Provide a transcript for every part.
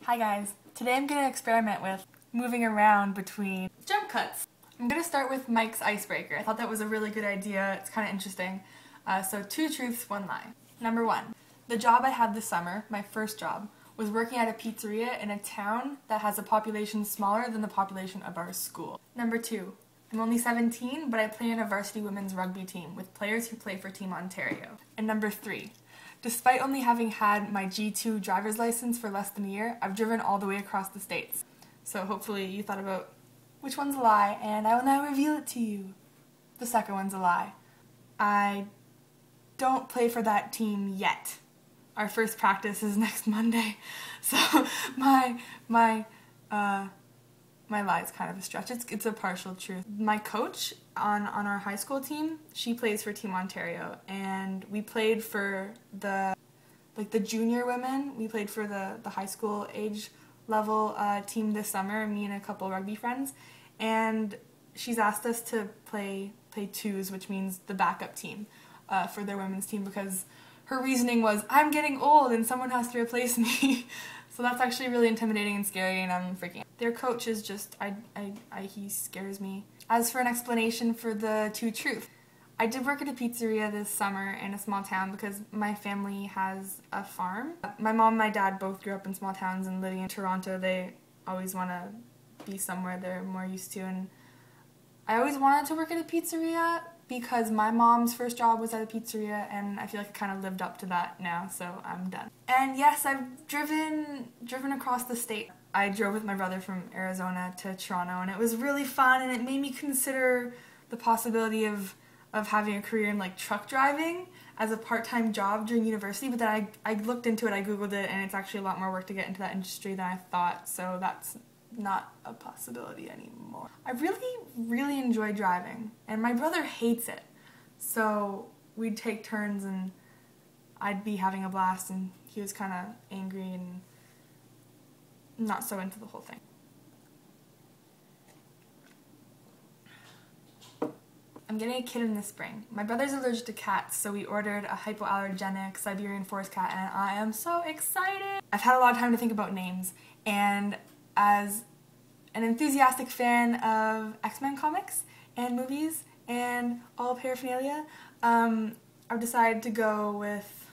Hi guys, today I'm going to experiment with moving around between jump cuts. I'm going to start with Mike's icebreaker. I thought that was a really good idea, it's kind of interesting. So 2 truths, 1 lie. Number 1, the job I had this summer, my first job, was working at a pizzeria in a town that has a population smaller than the population of our school. Number 2, I'm only 17, but I play in a varsity women's rugby team with players who play for Team Ontario. And number 3, despite only having had my G2 driver's license for less than a year, I've driven all the way across the states. So hopefully you thought about which one's a lie, and I will now reveal it to you. The second one's a lie. I don't play for that team yet. Our first practice is next Monday, so my lie is kind of a stretch. It's a partial truth. My coach on our high school team, she plays for Team Ontario, and we played for the junior women. We played for the high school age level team this summer, me and a couple rugby friends, and she's asked us to play twos, which means the backup team for their women's team, because her reasoning was, I'm getting old and someone has to replace me. So that's actually really intimidating and scary, and I'm freaking out. Their coach is just, he scares me. As for an explanation for the 2 truths, I did work at a pizzeria this summer in a small town because my family has a farm. My mom and my dad both grew up in small towns, and living in Toronto, they always want to be somewhere they're more used to, and I always wanted to work at a pizzeria because my mom's first job was at a pizzeria, and I feel like I kind of lived up to that now, so I'm done. And yes, I've driven across the state. I drove with my brother from Arizona to Toronto, and it was really fun, and it made me consider the possibility of having a career in like truck driving as a part-time job during university, but then I looked into it, I googled it, and it's actually a lot more work to get into that industry than I thought, so that's not a possibility anymore. I really enjoy driving, and my brother hates it, so we'd take turns and I'd be having a blast and he was kind of angry and not so into the whole thing. I'm getting a kitten in the spring. My brother's allergic to cats, so we ordered a hypoallergenic Siberian forest cat, and I am so excited! I've had a lot of time to think about names, and as an enthusiastic fan of X-Men comics and movies and all paraphernalia, I've decided to go with,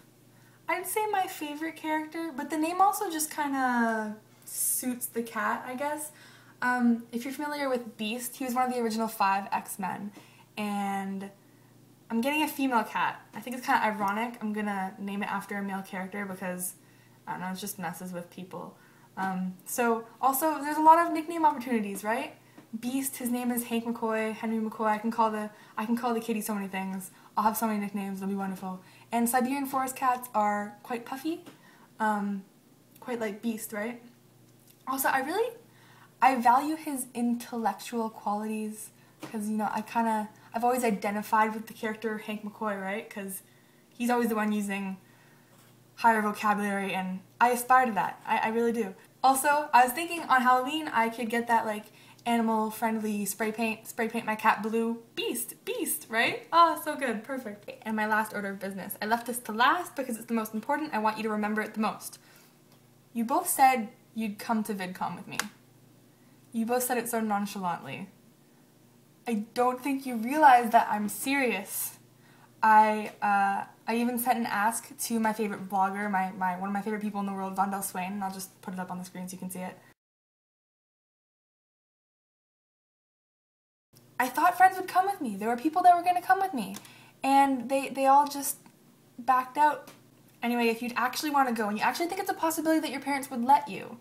I'd say, my favorite character, but the name also just kind of suits the cat, I guess. If you're familiar with Beast, he was one of the original 5 X-Men, and I'm getting a female cat. I think it's kind of ironic. I'm gonna name it after a male character because, I don't know, it just messes with people. So also, there's a lot of nickname opportunities, right? Beast, his name is Hank McCoy, Henry McCoy. I can call the kitty so many things. I'll have so many nicknames. It'll be wonderful. And Siberian forest cats are quite puffy, quite like Beast, right? Also, I value his intellectual qualities because, you know, I've always identified with the character Hank McCoy, right? Because he's always the one using higher vocabulary, and I aspire to that. I really do. Also, I was thinking on Halloween I could get that like animal-friendly spray paint my cat blue. Beast, right? Oh, so good, perfect. And my last order of business. I left this to last because it's the most important. I want you to remember it the most. You both said you'd come to Vidcon with me. You both said it so nonchalantly. I don't think you realize that I'm serious. I even sent an ask to my favorite blogger, one of my favorite people in the world, Vondell Swain, and I'll just put it up on the screen so you can see it. I thought friends would come with me. There were people that were going to come with me, and they all just backed out. Anyway, if you'd actually want to go, and you actually think it's a possibility that your parents would let you,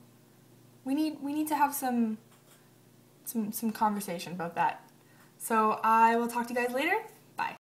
we need to have some conversation about that. So I will talk to you guys later.